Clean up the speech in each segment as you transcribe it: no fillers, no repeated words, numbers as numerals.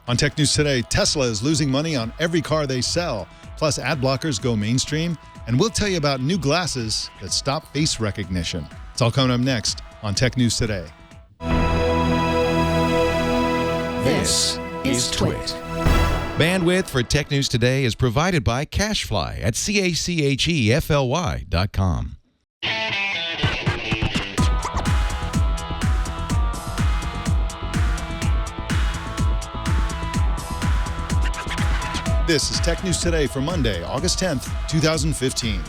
On Tech News Today, Tesla is losing money on every car they sell. Plus, ad blockers go mainstream. And we'll tell you about new glasses that stop face recognition. It's all coming up next on Tech News Today. This is Twit. Bandwidth for Tech News Today is provided by CashFly at CACHEFLY.com. This is Tech News Today for Monday, August 10th, 2015.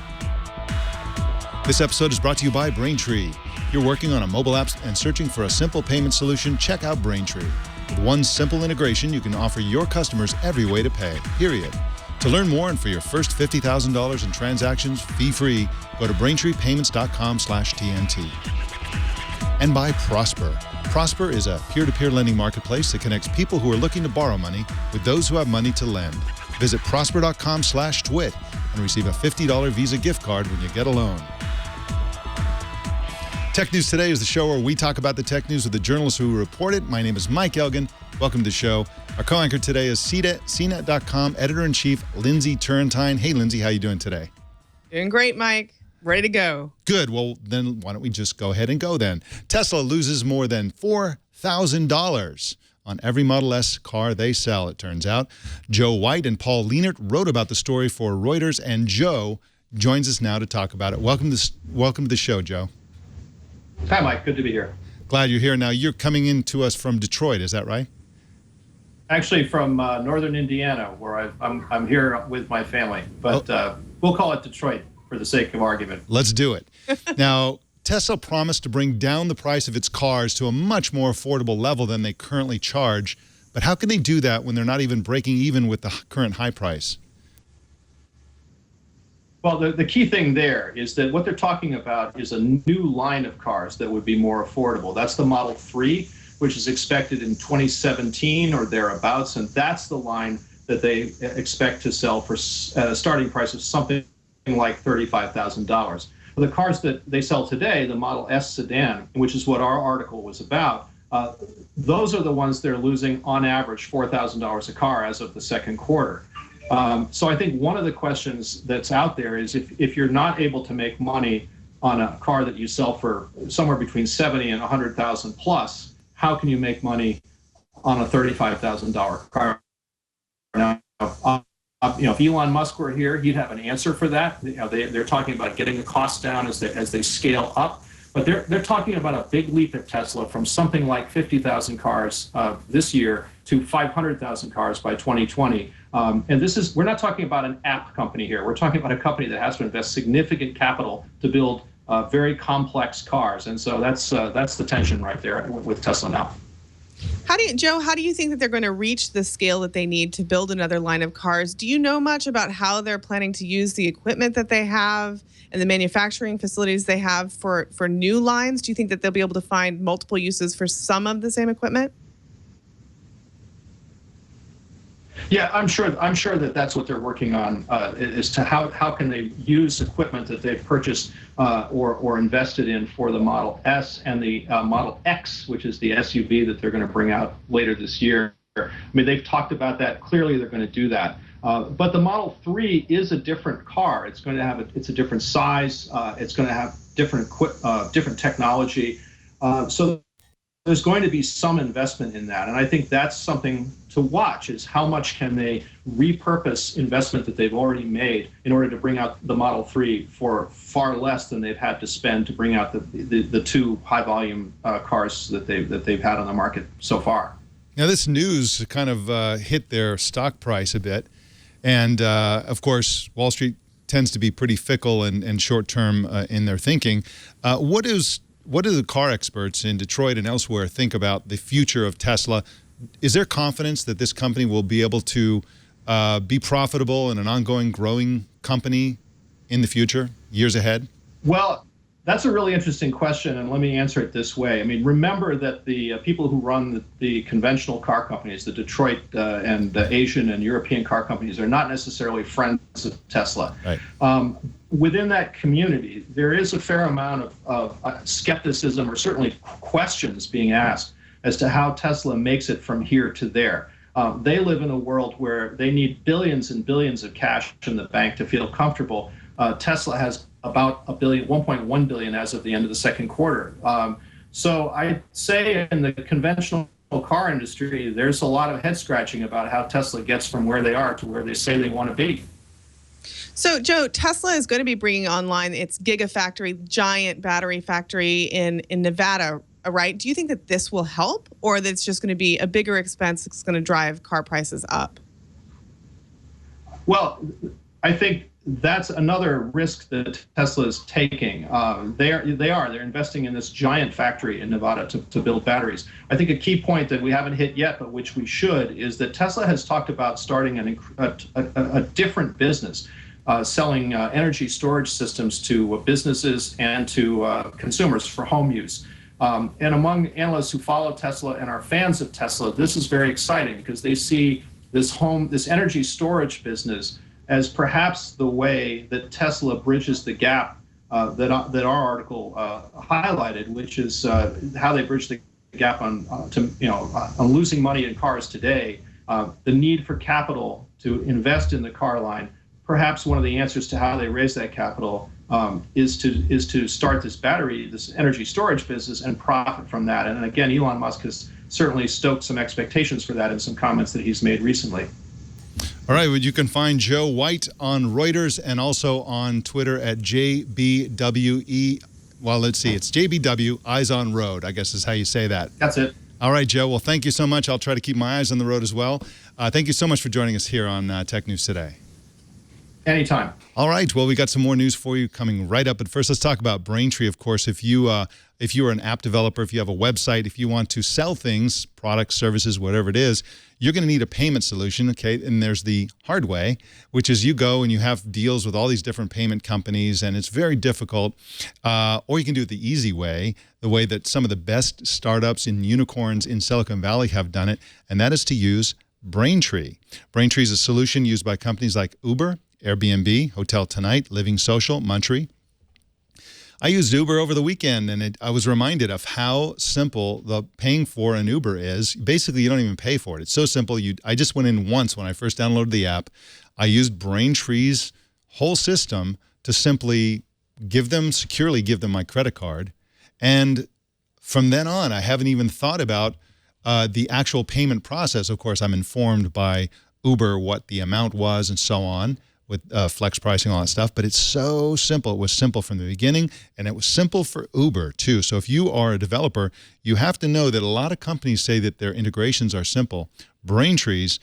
This episode is brought to you by Brainree. If you're working on a mobile app and searching for a simple payment solution, check out Brainree. With one simple integration, you can offer your customers every way to pay, period. To learn more and for your first $50,000 in transactions fee-free, go to braintreepayments.com/TNT. And by Prosper. Prosper is a peer-to-peer lending marketplace that connects people who are looking to borrow money with those who have money to lend. Visit prosper.com/twit and receive a $50 Visa gift card when you get a loan. Tech News Today is the show where we talk about the tech news with the journalists who report it. My name is Mike Elgan. Welcome to the show. Our co-anchor today is CNET.com editor-in-chief Lindsey Turrentine. Hey, Lindsey, how you doing today? Doing great, Mike. Ready to go. Good. Well, then why don't we just go ahead and go then. Tesla loses more than $4,000 on every Model S car they sell, it turns out. Joe White and Paul Lehnert wrote about the story for Reuters, and Joe joins us now to talk about it. Welcome to the show, Joe. Hi, Mike. Good to be here. Glad you're here. Now, you're coming in to us from Detroit, is that right? Actually, from northern Indiana, where I'm here with my family. But we'll call it Detroit for the sake of argument. Let's do it. Now, Tesla promised to bring down the price of its cars to a much more affordable level than they currently charge. But how can they do that when they're not even breaking even with the current high price? Well, the key thing there is that what they're talking about is a new line of cars that would be more affordable. That's the Model 3, which is expected in 2017 or thereabouts. And that's the line that they expect to sell for a starting price of something like $35,000. The cars that they sell today, the Model S sedan, which is what our article was about, those are the ones they're losing on average $4,000 a car as of the second quarter. So I think one of the questions that's out there is if you're not able to make money on a car that you sell for somewhere between $70,000 and $100,000 plus, how can you make money on a $35,000 car? Now, if Elon Musk were here, he'd have an answer for that. They're talking about getting the costs down as they scale up, but they're talking about a big leap at Tesla from something like 50,000 cars this year to 500,000 cars by 2020. And we're not talking about an app company here. We're talking about a company that has to invest significant capital to build very complex cars, and so that's the tension right there with Tesla now. Joe, how do you think that they're going to reach the scale that they need to build another line of cars? Do you know much about how they're planning to use the equipment that they have and the manufacturing facilities they have for new lines? Do you think that they'll be able to find multiple uses for some of the same equipment? Yeah, I'm sure that that's what they're working on, as to how can they use equipment that they've purchased or invested in for the Model S and the Model X, which is the SUV that they're going to bring out later this year. I mean, they've talked about that. Clearly, they're going to do that. But the Model 3 is a different car. It's going to have it's a different size. It's going to have different technology. So there's going to be some investment in that. And I think that's something to watch, is how much can they repurpose investment that they've already made in order to bring out the Model 3 for far less than they've had to spend to bring out the two high volume cars that they've had on the market so far. Now, this news kind of hit their stock price a bit. And of course, Wall Street tends to be pretty fickle and short-term in their thinking. What do the car experts in Detroit and elsewhere think about the future of Tesla? Is there confidence that this company will be able to be profitable and an ongoing growing company in the future, years ahead? Well, that's a really interesting question, and let me answer it this way. I mean, remember that the people who run the conventional car companies, the Detroit and the Asian and European car companies, are not necessarily friends of Tesla. Right. Within that community, there is a fair amount of skepticism, or certainly questions being asked as to how Tesla makes it from here to there. They live in a world where they need billions and billions of cash in the bank to feel comfortable. Tesla has about 1.1 billion as of the end of the second quarter. So I'd say in the conventional car industry, there's a lot of head scratching about how Tesla gets from where they are to where they say they want to be. So, Joe, Tesla is going to be bringing online its Gigafactory, giant battery factory in Nevada, right? Do you think that this will help, or that it's just going to be a bigger expense that's going to drive car prices up? Well, I think that's another risk that Tesla is taking. They're investing in this giant factory in Nevada to build batteries. I think a key point that we haven't hit yet, but which we should, is that Tesla has talked about starting a different business. Selling energy storage systems to businesses and to consumers for home use. And among analysts who follow Tesla and are fans of Tesla, this is very exciting because they see this energy storage business as perhaps the way that Tesla bridges the gap that our article highlighted, which is how they bridge the gap on losing money in cars today, the need for capital to invest in the car line. Perhaps one of the answers to how they raise that capital is to start this energy storage business and profit from that. And again, Elon Musk has certainly stoked some expectations for that in some comments that he's made recently. All right, well, you can find Joe White on Reuters and also on Twitter at JBWE. Well, let's see, it's JBW, Eyes on Road, I guess is how you say that. That's it. All right, Joe, well, thank you so much. I'll try to keep my eyes on the road as well. Thank you so much for joining us here on Tech News Today. Anytime. All right. Well, we got some more news for you coming right up. But first, let's talk about Braintree. Of course, if you are an app developer, if you have a website, if you want to sell things, products, services, whatever it is, you're going to need a payment solution. Okay, and there's the hard way, which is you go and you have deals with all these different payment companies, and it's very difficult. Or you can do it the easy way, the way that some of the best startups and unicorns in Silicon Valley have done it, and that is to use Braintree. Braintree is a solution used by companies like Uber, Airbnb, Hotel Tonight, Living Social, Muntree. I used Uber over the weekend, and I was reminded of how simple the paying for an Uber is. Basically, you don't even pay for it. It's so simple. I just went in once when I first downloaded the app. I used Braintree's whole system to simply securely give them my credit card. And from then on, I haven't even thought about the actual payment process. Of course, I'm informed by Uber what the amount was and so on, with flex pricing, all that stuff, but it's so simple. It was simple from the beginning, and it was simple for Uber, too. So if you are a developer, you have to know that a lot of companies say that their integrations are simple. Braintree's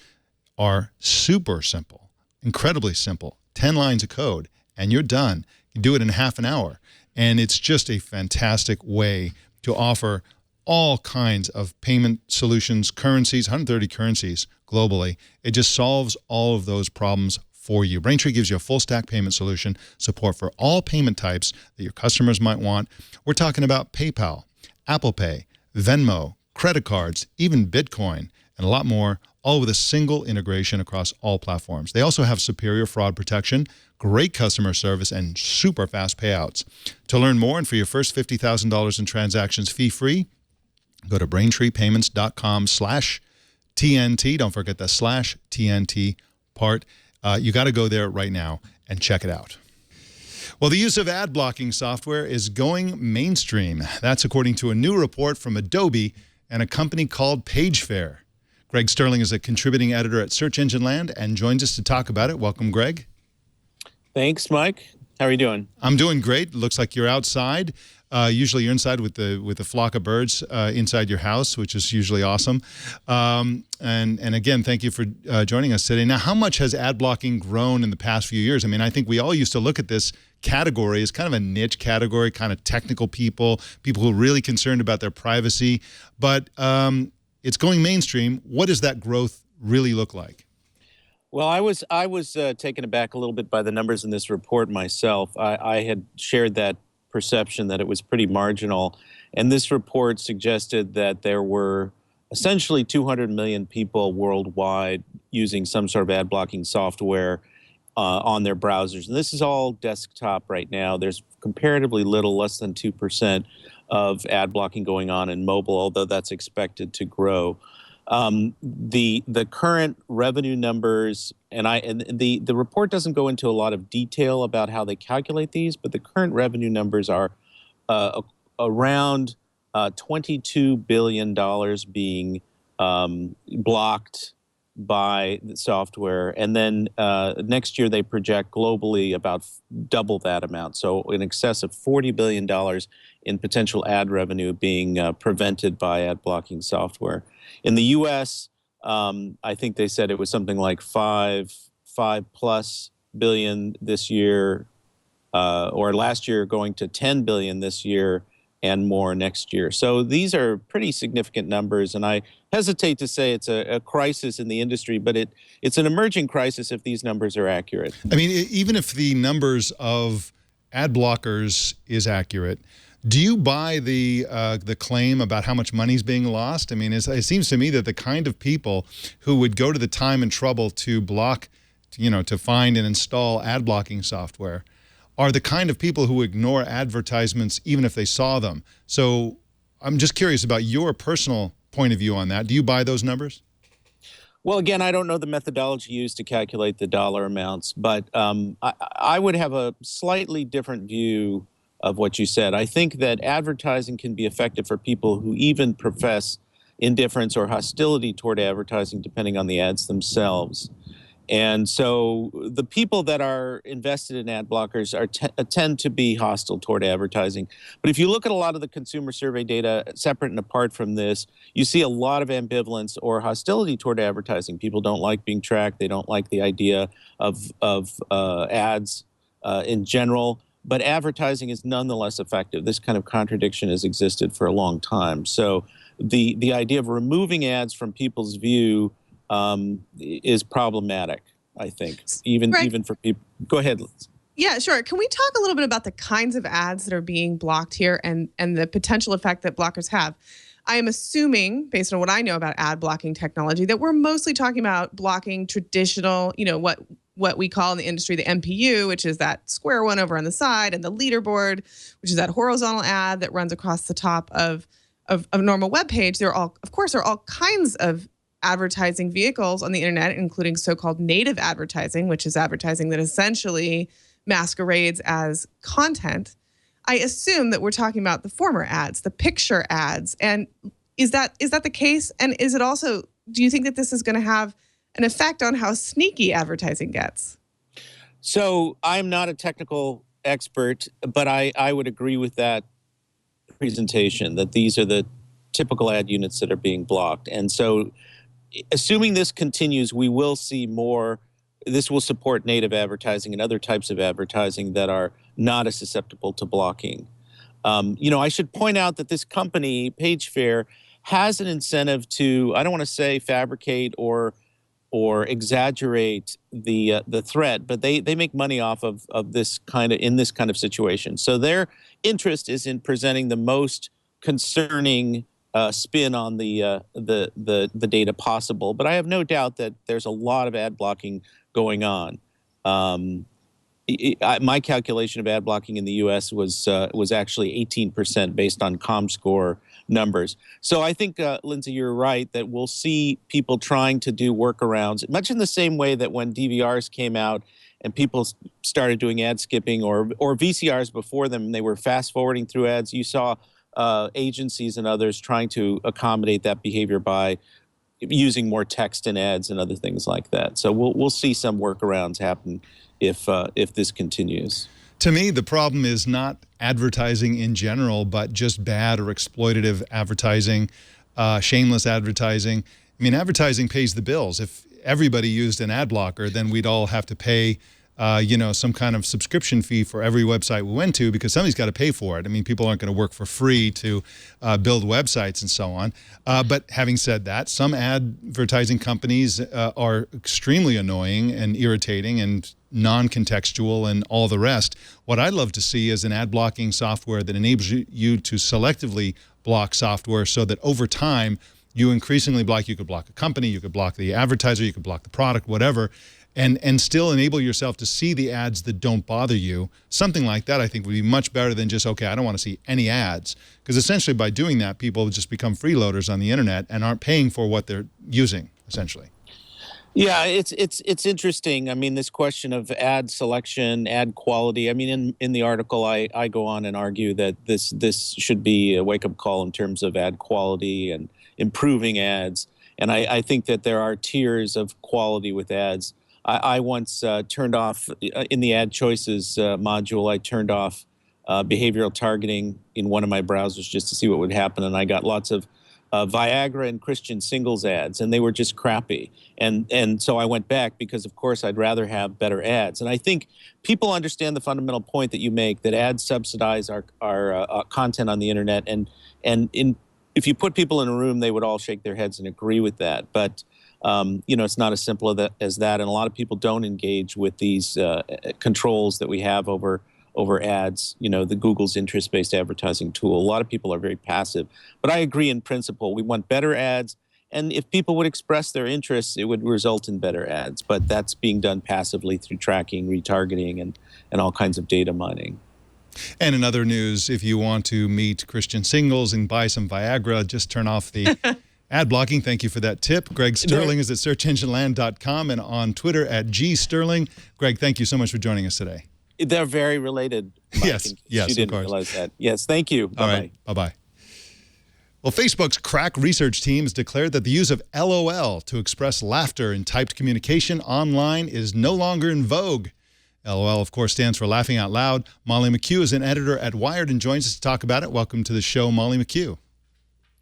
are super simple, incredibly simple. 10 lines of code, and you're done. You do it in half an hour, and it's just a fantastic way to offer all kinds of payment solutions, currencies, 130 currencies globally. It just solves all of those problems for you. Braintree gives you a full stack payment solution, support for all payment types that your customers might want. We're talking about PayPal, Apple Pay, Venmo, credit cards, even Bitcoin, and a lot more, all with a single integration across all platforms. They also have superior fraud protection, great customer service, and super fast payouts. To learn more and for your first $50,000 in transactions fee-free, go to braintreepayments.com/TNT. Don't forget the /TNT part. You got to go there right now and check it out. Well, the use of ad blocking software is going mainstream. That's according to a new report from Adobe and a company called PageFair. Greg Sterling is a contributing editor at Search Engine Land and joins us to talk about it. Welcome, Greg. Thanks, Mike. How are you doing? I'm doing great. Looks like you're outside. Usually you're inside with the flock of birds inside your house, which is usually awesome. And again, thank you for joining us today. Now, how much has ad blocking grown in the past few years? I mean, I think we all used to look at this category as kind of a niche category, kind of technical people who are really concerned about their privacy. But it's going mainstream. What does that growth really look like? Well, I was taken aback a little bit by the numbers in this report myself. I had shared that perception that it was pretty marginal, and this report suggested that there were essentially 200 million people worldwide using some sort of ad blocking software on their browsers, and this is all desktop right now. There's comparatively little, less than 2% of ad blocking going on in mobile, although that's expected to grow. The current revenue numbers, and the report doesn't go into a lot of detail about how they calculate these, but the current revenue numbers are around $22 billion being blocked by the software, and then next year they project globally about double that amount, so in excess of $40 billion in potential ad revenue being prevented by ad blocking software. In the U.S., I think they said it was something like five plus billion this year, or last year, going to 10 billion this year and more next year. So these are pretty significant numbers, and I hesitate to say it's a crisis in the industry, but it's an emerging crisis if these numbers are accurate. I mean, even if the numbers of ad blockers is accurate, do you buy the claim about how much money is being lost? I mean, it seems to me that the kind of people who would go to the time and trouble to block, to find and install ad blocking software are the kind of people who ignore advertisements even if they saw them. So I'm just curious about your personal point of view on that. Do you buy those numbers? Well, again, I don't know the methodology used to calculate the dollar amounts, but I would have a slightly different view of what you said. I think that advertising can be effective for people who even profess indifference or hostility toward advertising, depending on the ads themselves. And so the people that are invested in ad blockers tend to be hostile toward advertising. But if you look at a lot of the consumer survey data, separate and apart from this, you see a lot of ambivalence or hostility toward advertising. People don't like being tracked. They don't like the idea of ads in general. But advertising is nonetheless effective. This kind of contradiction has existed for a long time. So the idea of removing ads from people's view is problematic, I think, even for people. Go ahead, Liz. Yeah, sure. Can we talk a little bit about the kinds of ads that are being blocked here and the potential effect that blockers have? I am assuming, based on what I know about ad blocking technology, that we're mostly talking about blocking traditional, what we call in the industry the MPU, which is that square one over on the side, and the leaderboard, which is that horizontal ad that runs across the top of a normal web page. There are all kinds of advertising vehicles on the internet, including so-called native advertising, which is advertising that essentially masquerades as content. I assume that we're talking about the former ads, the picture ads. And is that the case? And is it also, do you think that this is going to have an effect on how sneaky advertising gets? So I'm not a technical expert, but I would agree with that presentation, that these are the typical ad units that are being blocked. And so assuming this continues, we will see more. This will support native advertising and other types of advertising that are not as susceptible to blocking. I should point out that this company, PageFair, has an incentive to, I don't want to say fabricate or exaggerate the threat, but they make money off of this kind of situation. So their interest is in presenting the most concerning spin on the data possible. But I have no doubt that there's a lot of ad blocking going on. My calculation of ad blocking in the U.S. was actually 18% based on ComScore numbers. So I think, Lindsey, you're right that we'll see people trying to do workarounds, much in the same way that when DVRs came out and people started doing ad skipping, or VCRs before them, they were fast forwarding through ads. You saw agencies and others trying to accommodate that behavior by using more text in ads and other things like that. So we'll see some workarounds happen if this continues. To me, the problem is not advertising in general, but just bad or exploitative advertising, shameless advertising. I mean, advertising pays the bills. If everybody used an ad blocker, then we'd all have to pay some kind of subscription fee for every website we went to, because somebody's got to pay for it. I mean, people aren't going to work for free to build websites and so on. But having said that, some advertising companies are extremely annoying and irritating and non-contextual and all the rest. What I'd love to see is an ad blocking software that enables you to selectively block software so that over time you increasingly block. You could block a company, you could block the advertiser, you could block the product, whatever. and still enable yourself to see the ads that don't bother you. Something like that, I think, would be much better than just, okay, I don't want to see any ads. Because essentially by doing that, people just become freeloaders on the internet and aren't paying for what they're using, essentially. Yeah, it's interesting. I mean, this question of ad selection, ad quality. I mean, in the article, I go on and argue that this should be a wake-up call in terms of ad quality and improving ads. And I think that there are tiers of quality with ads. I once turned off, in the ad choices module, I turned off behavioral targeting in one of my browsers just to see what would happen. And I got lots of Viagra and Christian Singles ads, and they were just crappy. And so I went back because, of course, I'd rather have better ads. And I think people understand the fundamental point that you make, that ads subsidize our content on the internet. And if you put people in a room, they would all shake their heads and agree with that. But it's not as simple as that. And a lot of people don't engage with these controls that we have over ads, the Google's interest-based advertising tool. A lot of people are very passive. But I agree in principle. We want better ads. And if people would express their interests, it would result in better ads. But that's being done passively through tracking, retargeting, and all kinds of data mining. And in other news, if you want to meet Christian Singles and buy some Viagra, just turn off the ad blocking. Thank you for that tip. Greg Sterling is at searchengineland.com and on Twitter at gsterling. Greg, thank you so much for joining us today. They're very related, Mike, Yes, you didn't of course. realize that. Yes, thank you. Bye-bye. All right, bye-bye. Well, Facebook's crack research team has declared that the use of LOL to express laughter in typed communication online is no longer in vogue. LOL, of course, stands for laughing out loud. Molly McHugh is an editor at Wired and joins us to talk about it. Welcome to the show, Molly McHugh.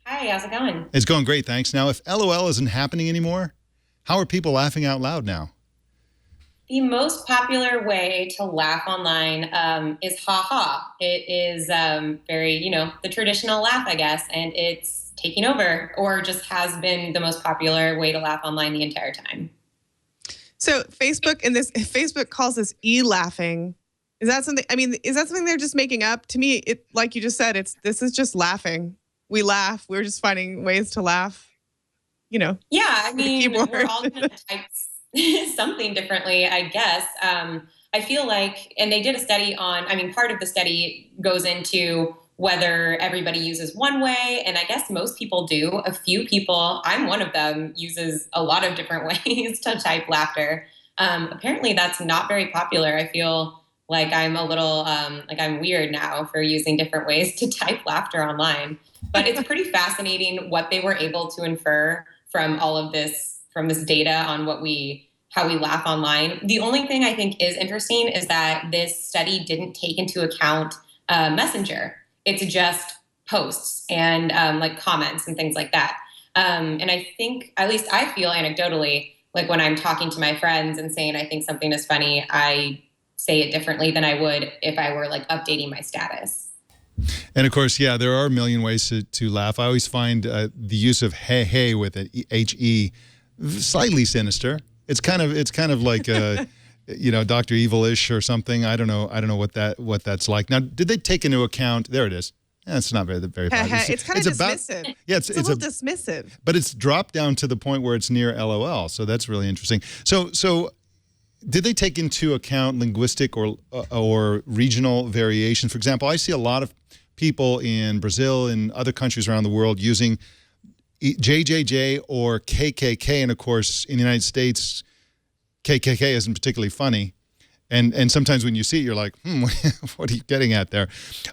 Hi, how's it going? It's going great, thanks. Now, if LOL isn't happening anymore, how are people laughing out loud now? The most popular way to laugh online is ha-ha. It is very, the traditional laugh, I guess, and it's taking over, or just has been the most popular way to laugh online the entire time. So Facebook calls this e-laughing. Is that something, is that something they're just making up? To me, it, like you just said, this is just laughing. We laugh. We're just finding ways to laugh, Yeah, we're all going to type something differently, I guess. I feel like, and they did a study on, part of the study goes into whether everybody uses one way, and I guess most people do. A few people, I'm one of them, uses a lot of different ways to type laughter. Apparently that's not very popular. I feel like I'm a little, I'm weird now for using different ways to type laughter online. But it's pretty fascinating what they were able to infer from all of this, from this data on how we laugh online. The only thing I think is interesting is that this study didn't take into account Messenger. It's just posts and comments and things like that. And I think, at least I feel anecdotally, like when I'm talking to my friends and saying I think something is funny, I say it differently than I would if I were updating my status. And of course, yeah, there are a million ways to laugh. I always find the use of hey with an H-E slightly sinister. It's kind of like Dr. Evil-ish or something. I don't know what that's like. Now, did they take into account? There it is. Yeah, it's not very positive. It's kind of dismissive. It's a little dismissive. But it's dropped down to the point where it's near LOL. So that's really interesting. So did they take into account linguistic or regional variation? For example, I see a lot of people in Brazil and other countries around the world using JJJ or KKK, and of course in the United States, KKK isn't particularly funny, and sometimes when you see it, you're like, what are you getting at there?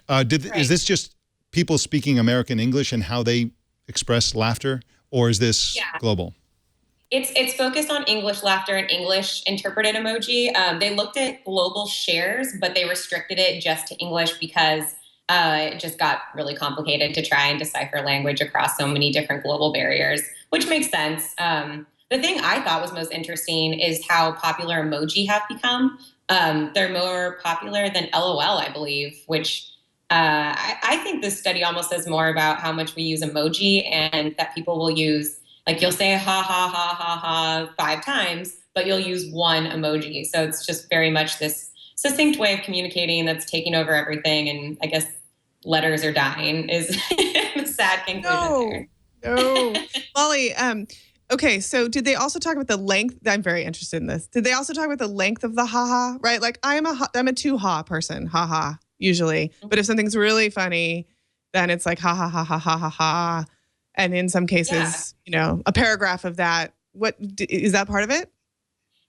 Is this just people speaking American English and how they express laughter, or is this global? It's focused on English laughter and English interpreted emoji. They looked at global shares, but they restricted it just to English because it just got really complicated to try and decipher language across so many different global barriers, which makes sense. The thing I thought was most interesting is how popular emoji have become. They're more popular than LOL, I believe, which I think this study almost says more about how much we use emoji and that people will use, you'll say ha, ha, ha, ha, ha 5 times, but you'll use one emoji. So it's just very much this succinct way of communicating that's taking over everything. And I guess letters are dying is the sad conclusion there. No. Molly, Okay, so did they also talk about the length? I'm very interested in this. Did they also talk about the length of the ha-ha, right? Like I'm a two-ha person, ha-ha, usually. But if something's really funny, then it's like ha, ha, ha, ha, ha, ha, ha. And in some cases, a paragraph of that. What is that part of it?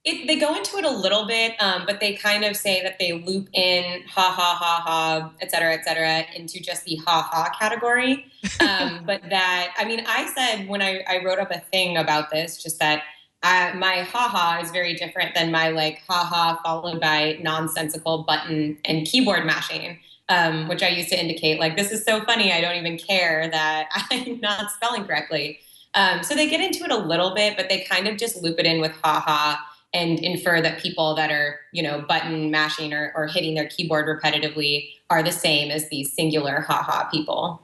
They go into it a little bit, but they kind of say that they loop in ha, ha, ha, ha, et cetera, into just the ha, ha category. But that, I said when I wrote up a thing about this, just that my ha, ha is very different than my like ha, ha followed by nonsensical button and keyboard mashing, which I used to indicate like, this is so funny, I don't even care that I'm not spelling correctly. So they get into it a little bit, but they kind of just loop it in with ha, ha, and infer that people that are, button mashing or hitting their keyboard repetitively are the same as these singular ha-ha people.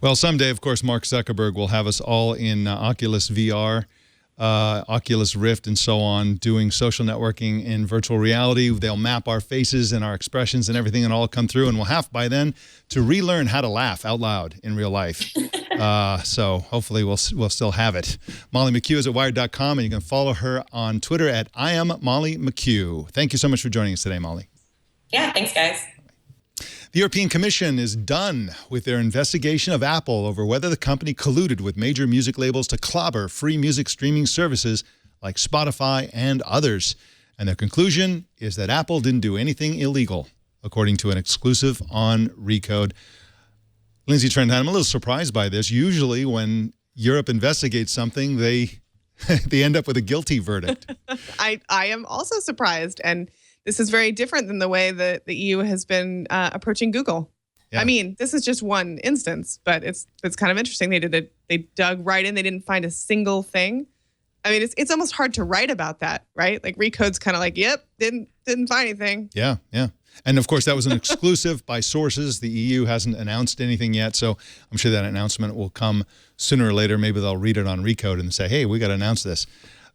Well, someday, of course, Mark Zuckerberg will have us all in Oculus VR, Oculus Rift, and so on, doing social networking in virtual reality. They'll map our faces and our expressions and everything, and all come through, and we'll have, by then, to relearn how to laugh out loud in real life. So hopefully we'll still have it. Molly McHugh is at Wired.com, and you can follow her on Twitter at I am Molly McHugh. Thank you so much for joining us today, Molly. Yeah, thanks, guys. The European Commission is done with their investigation of Apple over whether the company colluded with major music labels to clobber free music streaming services like Spotify and others. And their conclusion is that Apple didn't do anything illegal, according to an exclusive on Recode. Lindsey, Turrentine, I'm a little surprised by this. Usually when Europe investigates something, they end up with a guilty verdict. I am also surprised. And this is very different than the way that the EU has been approaching Google. Yeah. I mean, this is just one instance, but it's kind of interesting. They dug right in. They didn't find a single thing. I mean, it's almost hard to write about that, right? Like Recode's kind of like, yep, didn't find anything. Yeah. And of course, that was an exclusive by sources. The EU hasn't announced anything yet, so I'm sure that announcement will come sooner or later. Maybe they'll read it on Recode and say, hey, we got to announce this.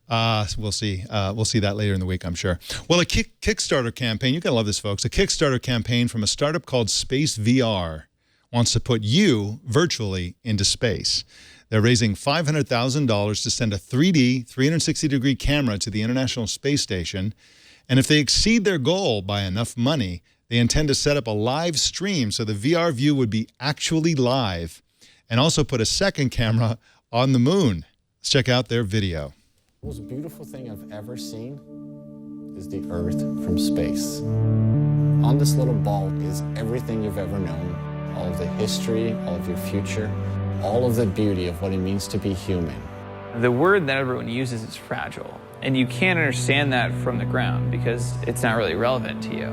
We'll see. We'll see that later in the week, I'm sure. Well, a Kickstarter campaign, you're going to love this, folks. A Kickstarter campaign from a startup called Space VR wants to put you virtually into space. They're raising $500,000 to send a 3D, 360-degree camera to the International Space Station. And if they exceed their goal by enough money, they intend to set up a live stream so the VR view would be actually live, and also put a second camera on the moon. Let's check out their video. The most beautiful thing I've ever seen is the Earth from space. On this little ball is everything you've ever known, all of the history, all of your future, all of the beauty of what it means to be human. The word that everyone uses is fragile, and you can't understand that from the ground because it's not really relevant to you.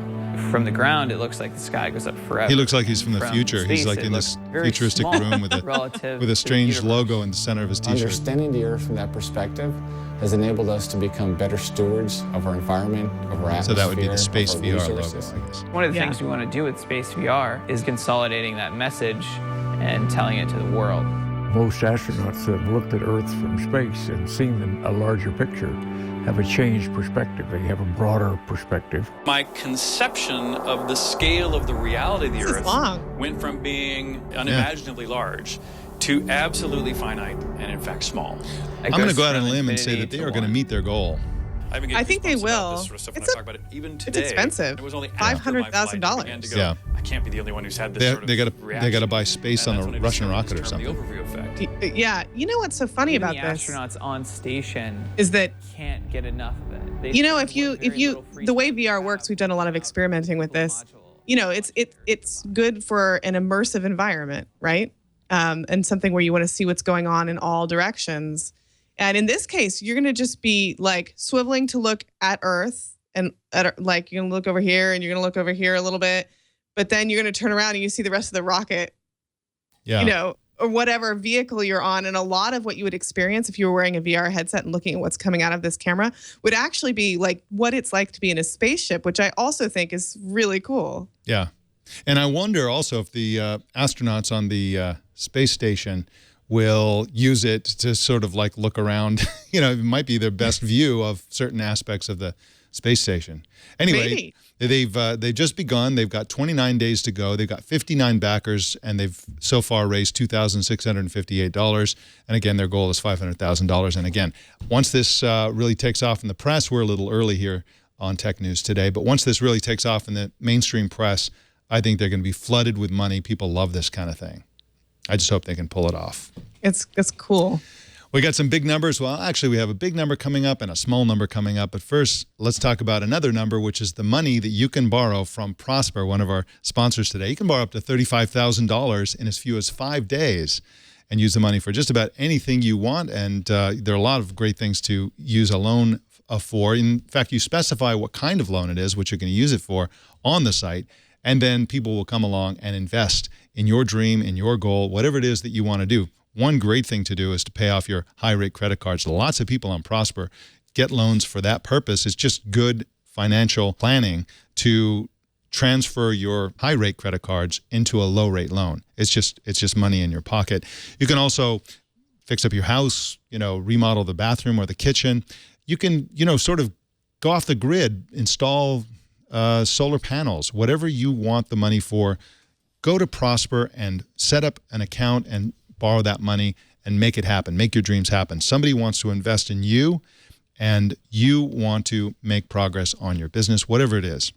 From the ground, it looks like the sky goes up forever. He looks like he's from the future. He's like in this futuristic room with a strange logo in the center of his t-shirt. Understanding the Earth from that perspective has enabled us to become better stewards of our environment, of our atmosphere. So that would be the Space VR logo, I guess. One of the things we want to do with Space VR is consolidating that message and telling it to the world. Most astronauts that have looked at Earth from space and seen a larger picture have a changed perspective. They have a broader perspective. My conception of the scale of the reality of the Earth went from being unimaginably large to absolutely finite and, in fact, small. I'm going to go out on a limb and say that they are going to meet their goal. I think they will. It's expensive. It was only $500,000. Yeah. I can't be the only one who's had this They got to buy space on a Russian rocket or something. Yeah. You know what's so funny about this? The astronauts on station is that can't get enough of it. If you the way VR works, we've done a lot of experimenting with this. It's good for an immersive environment, right? And something where you want to see what's going on in all directions. And in this case, you're going to just be like swiveling to look at Earth, and like you're going to look over here and you're going to look over here a little bit, but then you're going to turn around and you see the rest of the rocket, or whatever vehicle you're on. And a lot of what you would experience if you were wearing a VR headset and looking at what's coming out of this camera would actually be like what it's like to be in a spaceship, which I also think is really cool. Yeah. And I wonder also if the astronauts on the space station will use it to sort of like look around. It might be their best view of certain aspects of the space station. Anyway, they've just begun. They've got 29 days to go. They've got 59 backers, and they've so far raised $2,658. And again, their goal is $500,000. And again, once this really takes off in the press, we're a little early here on Tech News Today, but once this really takes off in the mainstream press, I think they're going to be flooded with money. People love this kind of thing. I just hope they can pull it off. It's cool. We got some big numbers. Well, actually, we have a big number coming up and a small number coming up. But first, let's talk about another number, which is the money that you can borrow from Prosper, one of our sponsors today. You can borrow up to $35,000 in as few as 5 days and use the money for just about anything you want. And there are a lot of great things to use a loan for. In fact, you specify what kind of loan it is, what you're going to use it for on the site, and then people will come along and invest in your dream, in your goal, whatever it is that you want to do. One great thing to do is to pay off your high-rate credit cards. Lots of people on Prosper get loans for that purpose. It's just good financial planning to transfer your high-rate credit cards into a low-rate loan. It's just money in your pocket. You can also fix up your house, remodel the bathroom or the kitchen. You can, sort of go off the grid, install solar panels, whatever you want the money for. Go to Prosper and set up an account and borrow that money and make it happen. Make your dreams happen. Somebody wants to invest in you, and you want to make progress on your business, whatever it is.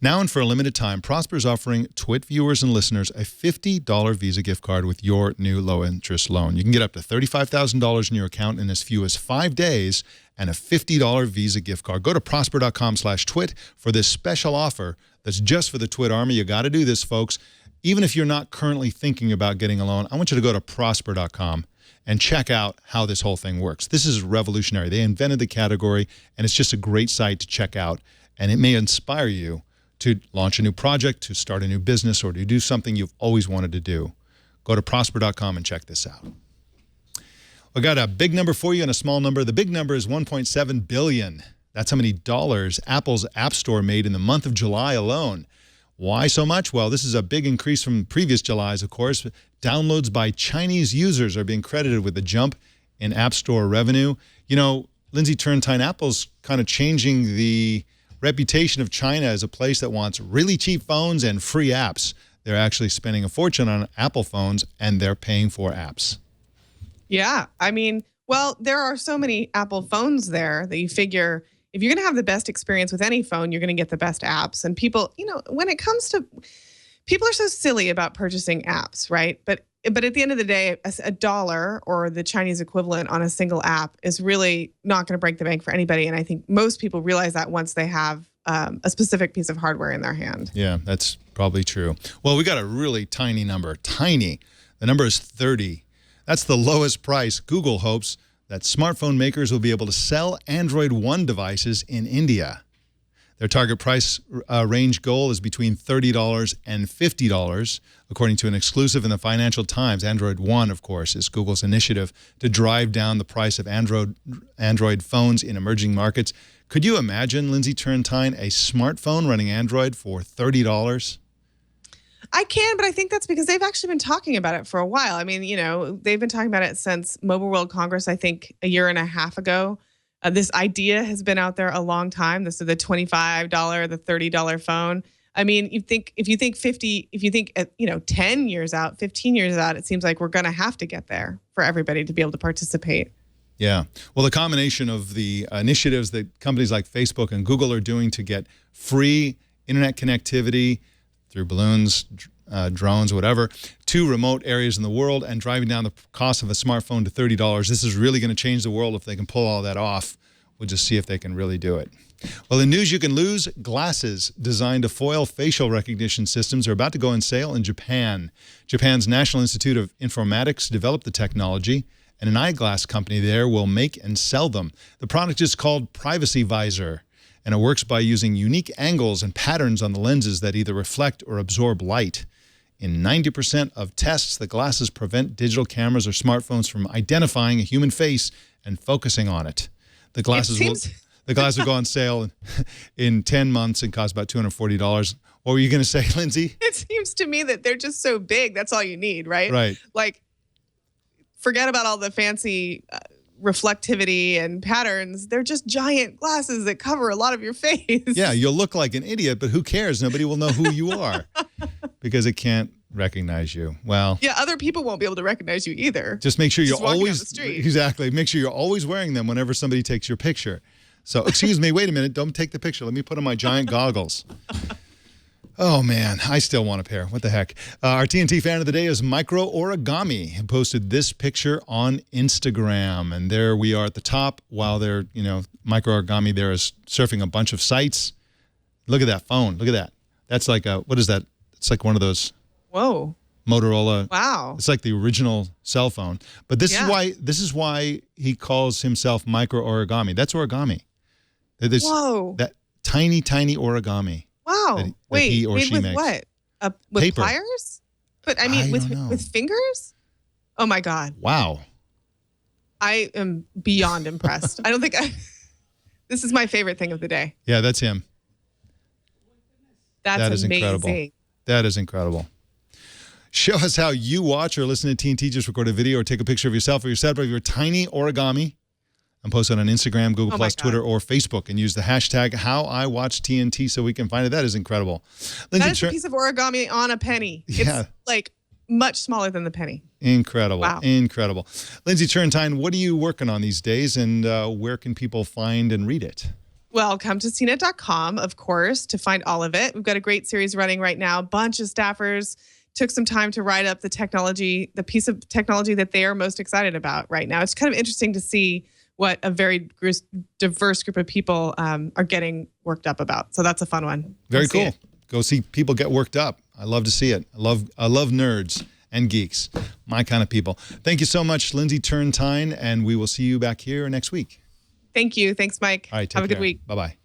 Now and for a limited time, Prosper is offering Twit viewers and listeners a $50 Visa gift card with your new low-interest loan. You can get up to $35,000 in your account in as few as 5 days and a $50 Visa gift card. Go to prosper.com/twit for this special offer that's just for the Twit Army. You got to do this, folks. Even if you're not currently thinking about getting a loan, I want you to go to prosper.com and check out how this whole thing works. This is revolutionary. They invented the category, and it's just a great site to check out, and it may inspire you to launch a new project, to start a new business, or to do something you've always wanted to do. Go to prosper.com and check this out. We got a big number for you and a small number. The big number is $1.7 billion. That's how many dollars Apple's App Store made in the month of July alone. Why so much? Well, this is a big increase from previous Julys, of course. Downloads by Chinese users are being credited with the jump in App Store revenue. Lindsey Turrentine, Apple's kind of changing the reputation of China as a place that wants really cheap phones and free apps. They're actually spending a fortune on Apple phones, and they're paying for apps. Yeah. There are so many Apple phones there that you figure if you're going to have the best experience with any phone, you're going to get the best apps. And people, when it comes to, people are so silly about purchasing apps, right? But at the end of the day, $1 or the Chinese equivalent on a single app is really not going to break the bank for anybody. And I think most people realize that once they have a specific piece of hardware in their hand. Yeah, that's probably true. Well, we got a really tiny number. Tiny. The number is 30. That's the lowest price. Google hopes that smartphone makers will be able to sell Android One devices in India. Their target price range goal is between $30 and $50, according to an exclusive in the Financial Times. Android One, of course, is Google's initiative to drive down the price of Android phones in emerging markets. Could you imagine, Lindsey Turrentine, a smartphone running Android for $30? I can, but I think that's because they've actually been talking about it for a while. I mean, they've been talking about it since Mobile World Congress, I think, a year and a half ago. This idea has been out there a long time. This is the $25, the $30 phone. I mean, if you think 10 years out, 15 years out, it seems like we're going to have to get there for everybody to be able to participate. Yeah. Well, the combination of the initiatives that companies like Facebook and Google are doing to get free internet connectivity through balloons, drones, whatever, to remote areas in the world and driving down the cost of a smartphone to $30. This is really going to change the world if they can pull all that off. We'll just see if they can really do it. Well, in news you can lose, glasses designed to foil facial recognition systems are about to go on sale in Japan. Japan's National Institute of Informatics developed the technology, and an eyeglass company there will make and sell them. The product is called Privacy Visor, and it works by using unique angles and patterns on the lenses that either reflect or absorb light. In 90% of tests, the glasses prevent digital cameras or smartphones from identifying a human face and focusing on it. The glasses will go on sale in 10 months and cost about $240. What were you going to say, Lindsey? It seems to me that they're just so big. That's all you need, right? Right. Like, forget about all the fancy reflectivity and patterns. They're just giant glasses that cover a lot of your face. Yeah, you'll look like an idiot, but who cares? Nobody will know who you are because it can't recognize you. Well, yeah, other people won't be able to recognize you either. Just make sure you're walking down always the street. exactly. Make sure you're always wearing them whenever somebody takes your picture. So, excuse me, wait a minute. Don't take the picture. Let me put on my giant goggles. Oh, man, I still want a pair. What the heck? Our TNT fan of the day is Micro Origami, who posted this picture on Instagram. And there we are at the top while they're, Micro Origami there is surfing a bunch of sites. Look at that phone. Look at that. That's like what is that? It's like one of those. Whoa. Motorola. Wow. It's like the original cell phone. But this is why he calls himself Micro Origami. That's origami. Whoa. That tiny, tiny origami. Wow. Wait, he or made she with makes. what? With Paper. pliers? But I mean, with fingers? Oh my God. Wow. I am beyond impressed. I don't think this is my favorite thing of the day. Yeah, that's him. That is amazing. Incredible. That is incredible. Show us how you watch or listen to TNT. Just record a video or take a picture of yourself or your setup of your tiny origami and post it on Instagram, Google+, Twitter, or Facebook, and use the hashtag HowIWatchTNT so we can find it. That is incredible. Lindsey, that is a piece of origami on a penny. Yeah. It's like much smaller than the penny. Incredible. Wow. Incredible. Lindsey Turrentine, what are you working on these days, and where can people find and read it? Well, come to CNET.com, of course, to find all of it. We've got a great series running right now. A bunch of staffers took some time to write up the piece of technology that they are most excited about right now. It's kind of interesting to see what a very diverse group of people are getting worked up about. So that's a fun one. Very cool. Go see people get worked up. I love to see it. I love nerds and geeks, my kind of people. Thank you so much, Lindsey Turrentine, and we will see you back here next week. Thank you. Thanks, Mike. All right, have a good week. Bye-bye.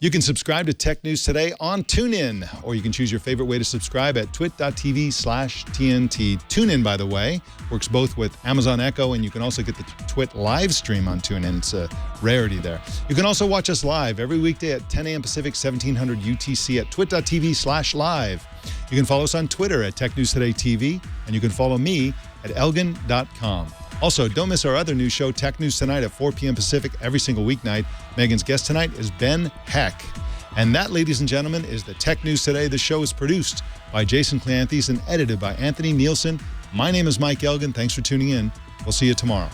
You can subscribe to Tech News Today on TuneIn, or you can choose your favorite way to subscribe at twit.tv/TNT. TuneIn, by the way, works both with Amazon Echo, and you can also get the Twit live stream on TuneIn. It's a rarity there. You can also watch us live every weekday at 10 a.m. Pacific, 1700 UTC at twit.tv/live. You can follow us on Twitter at Tech News Today TV, and you can follow me at elgan.com. Also, don't miss our other news show, Tech News Tonight at 4 p.m. Pacific every single weeknight. Megan's guest tonight is Ben Heck. And that, ladies and gentlemen, is the Tech News Today. The show is produced by Jason Cleanthes and edited by Anthony Nielsen. My name is Mike Elgan. Thanks for tuning in. We'll see you tomorrow.